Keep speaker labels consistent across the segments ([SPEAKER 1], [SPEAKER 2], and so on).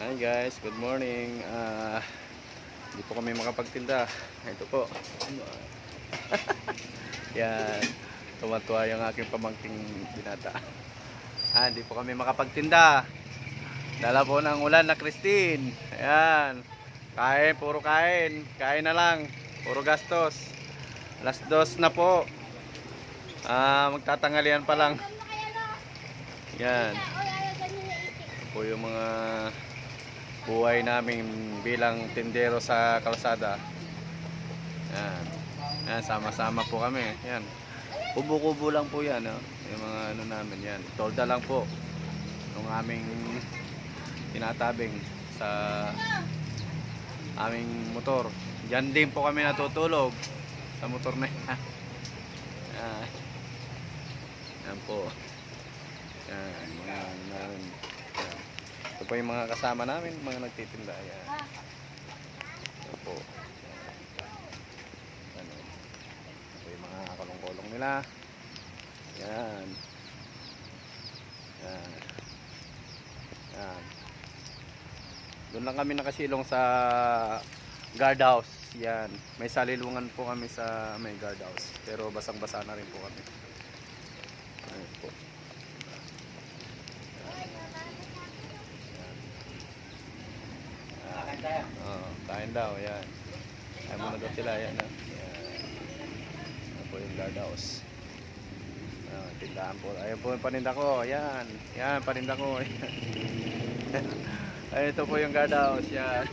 [SPEAKER 1] Hi guys, good morning. Hindi po kami makapagtinda. Ito po. Yan. Tuwa-tuwa yung aking pamangking binata. Hindi po kami makapagtinda. Dala po ng ulan na Christine. Ayan. Kain, puro kain. Kain na lang. Puro gastos. Alas 2 na po. Magtatangalian pa lang. Yan. Ito po yung mga buhay namin bilang tindero sa kalsada. Yan. Yan, sama-sama po kami. Yan. Kubo-kubo lang po yan. Yung mga ano namin yan. Tolda lang po. Yung aming tinatabing sa aming motor. Diyan din po kami natutulog sa motor na yan. Yan po. Yan. Mga namin. Ito po yung mga kasama namin, mga nagtitinda. Yan. Ito po. Ano. Ito yung mga kulong-kulong nila. Yan. Yan. Yan. Doon lang kami nakasilong sa guardhouse. Yan. May salilungan po kami sa may guardhouse. Pero basang-basa na rin po kami. Ayan po. Kain daw, yan. Kain muna daw sila, yan. Yan. Yan po yung guardhouse. Tindahan po. Ayan po yung paninda ko, yan. Yan, paninda ko. Ayan, ito po yung guardhouse, yan.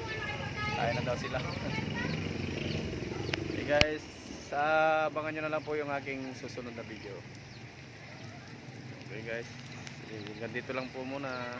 [SPEAKER 1] Kain na daw sila. Okay guys, abangan nyo na lang po yung aking susunod na video. Okay guys, ganito lang po muna.